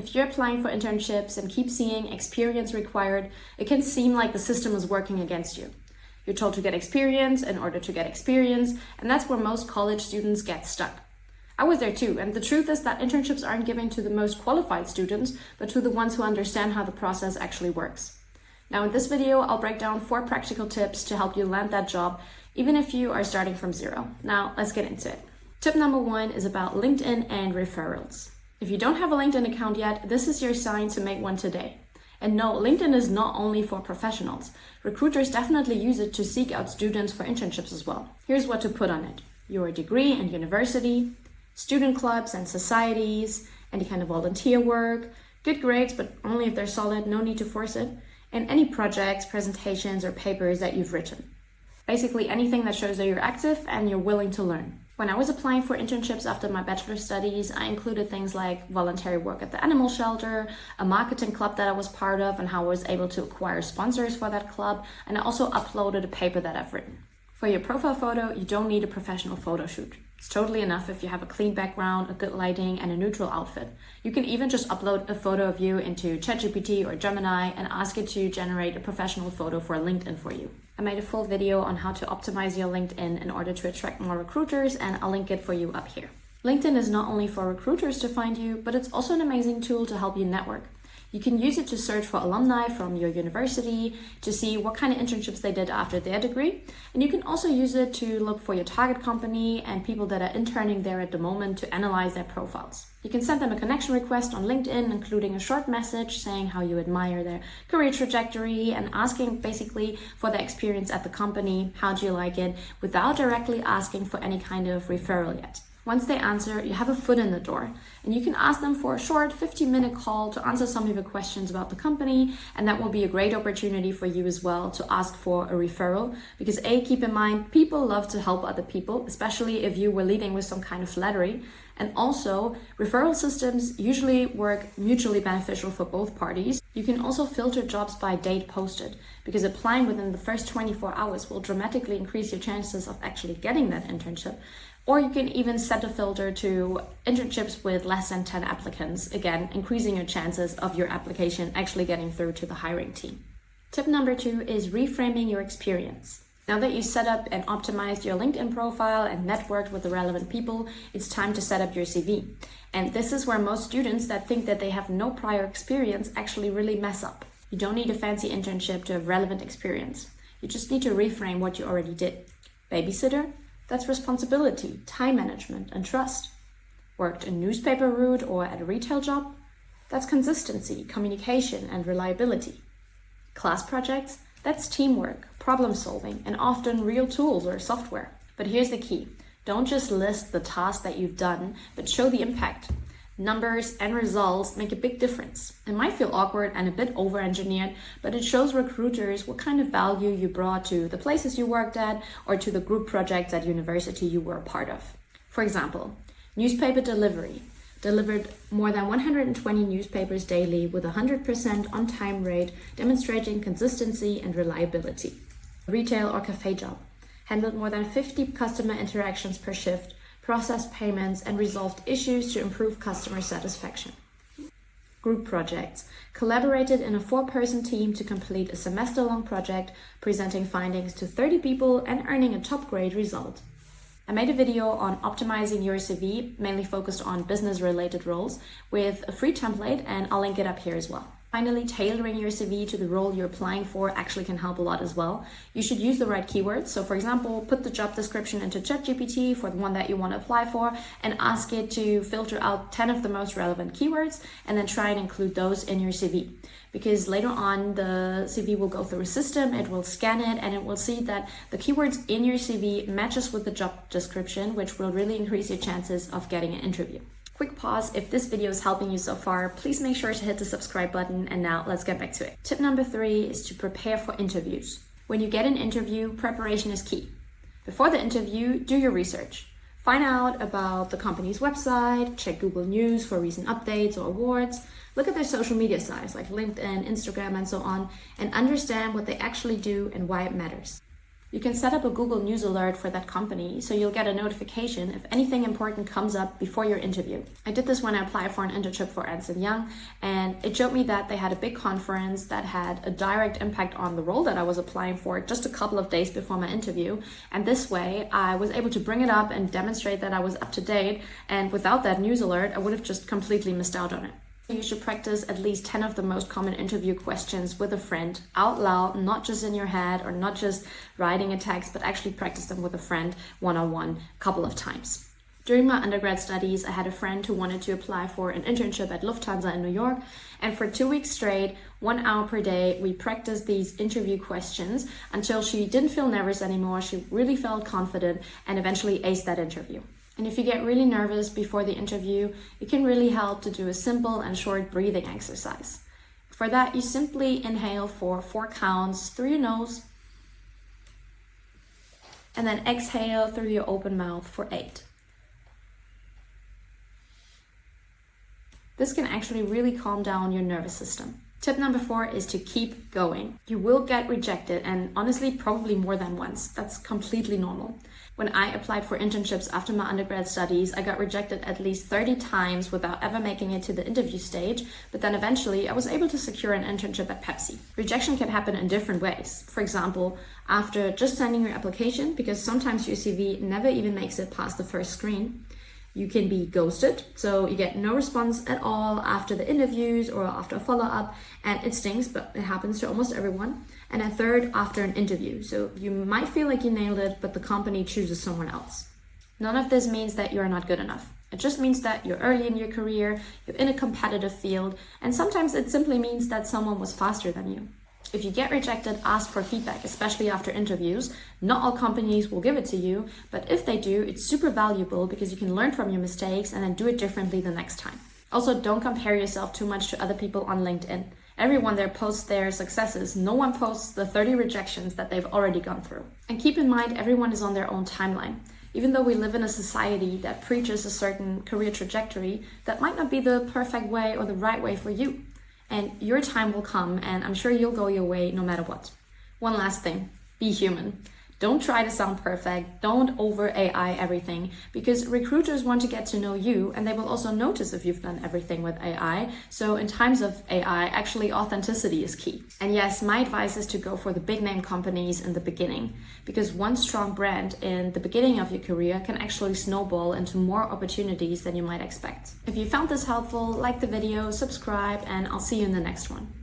If you're applying for internships and keep seeing experience required, it can seem like the system is working against you. You're told to get experience in order to get experience, and that's where most college students get stuck. I was there too, and the truth is that internships aren't given to the most qualified students, but to the ones who understand how the process actually works. Now in this video, I'll break down 4 practical tips to help you land that job, even if you are starting from zero. Now let's get into it. Tip number 1 is about LinkedIn and referrals. If you don't have a LinkedIn account yet, this is your sign to make one today. And no, LinkedIn is not only for professionals. Recruiters definitely use it to seek out students for internships as well. Here's what to put on it: your degree and university, student clubs and societies, any kind of volunteer work, good grades, but only if they're solid, no need to force it, and any projects, presentations, or papers that you've written. Basically anything that shows that you're active and you're willing to learn. When I was applying for internships after my bachelor's studies, I included things like voluntary work at the animal shelter, a marketing club that I was part of and how I was able to acquire sponsors for that club, and I also uploaded a paper that I've written. For your profile photo, you don't need a professional photo shoot. It's totally enough if you have a clean background, a good lighting, and a neutral outfit. You can even just upload a photo of you into ChatGPT or Gemini and ask it to generate a professional photo for LinkedIn for you. I made a full video on how to optimize your LinkedIn in order to attract more recruiters, and I'll link it for you up here. LinkedIn is not only for recruiters to find you, but it's also an amazing tool to help you network. You can use it to search for alumni from your university, to see what kind of internships they did after their degree. And you can also use it to look for your target company and people that are interning there at the moment to analyze their profiles. You can send them a connection request on LinkedIn, including a short message saying how you admire their career trajectory and asking basically for their experience at the company, how do you like it, without directly asking for any kind of referral yet. Once they answer, you have a foot in the door, and you can ask them for a short 15-minute call to answer some of your questions about the company, and that will be a great opportunity for you as well to ask for a referral, because keep in mind, people love to help other people, especially if you were leading with some kind of flattery. And also, referral systems usually work mutually beneficial for both parties. You can also filter jobs by date posted, because applying within the first 24 hours will dramatically increase your chances of actually getting that internship. Or you can even set a filter to internships with less than 10 applicants, again, increasing your chances of your application actually getting through to the hiring team. Tip number 2 is reframing your experience. Now that you set up and optimized your LinkedIn profile and networked with the relevant people, it's time to set up your CV. And this is where most students that think that they have no prior experience actually really mess up. You don't need a fancy internship to have relevant experience. You just need to reframe what you already did. Babysitter? That's responsibility, time management, and trust. Worked a newspaper route or at a retail job? That's consistency, communication, and reliability. Class projects? That's teamwork, problem solving, and often real tools or software. But here's the key. Don't just list the tasks that you've done, but show the impact. Numbers and results make a big difference. It might feel awkward and a bit over-engineered, but it shows recruiters what kind of value you brought to the places you worked at or to the group projects at university you were a part of. For example, newspaper delivery. Delivered more than 120 newspapers daily with a 100% on-time rate, demonstrating consistency and reliability. Retail or cafe job. Handled more than 50 customer interactions per shift, processed payments, and resolved issues to improve customer satisfaction. Group projects. Collaborated in a 4-person team to complete a semester-long project, presenting findings to 30 people and earning a top grade result. I made a video on optimizing your CV, mainly focused on business-related roles, with a free template, and I'll link it up here as well. Finally, tailoring your CV to the role you're applying for actually can help a lot as well. You should use the right keywords. So for example, put the job description into ChatGPT for the one that you want to apply for and ask it to filter out 10 of the most relevant keywords and then try and include those in your CV. Because later on, the CV will go through a system, it will scan it, and it will see that the keywords in your CV matches with the job description, which will really increase your chances of getting an interview. Quick pause, if this video is helping you so far, please make sure to hit the subscribe button, and now let's get back to it. Tip number 3 is to prepare for interviews. When you get an interview, preparation is key. Before the interview, do your research. Find out about the company's website, check Google News for recent updates or awards, look at their social media sites like LinkedIn, Instagram, and so on, and understand what they actually do and why it matters. You can set up a Google News alert for that company so you'll get a notification if anything important comes up before your interview. I did this when I applied for an internship for Ernst & Young, and it showed me that they had a big conference that had a direct impact on the role that I was applying for just a couple of days before my interview. And this way I was able to bring it up and demonstrate that I was up to date, and without that news alert I would have just completely missed out on it. You should practice at least 10 of the most common interview questions with a friend out loud, not just in your head or not just writing a text, but actually practice them with a friend one-on-one a couple of times. During my undergrad studies, I had a friend who wanted to apply for an internship at Lufthansa in New York, and for 2 weeks straight, 1 hour per day, we practiced these interview questions until she didn't feel nervous anymore, she really felt confident, and eventually aced that interview. And if you get really nervous before the interview, it can really help to do a simple and short breathing exercise. For that, you simply inhale for 4 counts through your nose, and then exhale through your open mouth for 8. This can actually really calm down your nervous system. Tip number 4 is to keep going. You will get rejected, and honestly, probably more than once. That's completely normal. When I applied for internships after my undergrad studies, I got rejected at least 30 times without ever making it to the interview stage, but then eventually I was able to secure an internship at Pepsi. Rejection can happen in different ways. For example, after just sending your application, because sometimes your CV never even makes it past the first screen. You can be ghosted, so you get no response at all after the interviews or after a follow-up, and it stinks, but it happens to almost everyone. And a third, after an interview, so you might feel like you nailed it, but the company chooses someone else. None of this means that you're not good enough. It just means that you're early in your career, you're in a competitive field, and sometimes it simply means that someone was faster than you. If you get rejected, ask for feedback, especially after interviews. Not all companies will give it to you, but if they do, it's super valuable because you can learn from your mistakes and then do it differently the next time. Also, don't compare yourself too much to other people on LinkedIn. Everyone there posts their successes. No one posts the 30 rejections that they've already gone through. And keep in mind, everyone is on their own timeline. Even though we live in a society that preaches a certain career trajectory, that might not be the perfect way or the right way for you. And your time will come, and I'm sure you'll go your way no matter what. One last thing, be human. Don't try to sound perfect, don't over AI everything, because recruiters want to get to know you, and they will also notice if you've done everything with AI. So in times of AI, actually authenticity is key. And yes, my advice is to go for the big name companies in the beginning, because one strong brand in the beginning of your career can actually snowball into more opportunities than you might expect. If you found this helpful, like the video, subscribe, and I'll see you in the next one.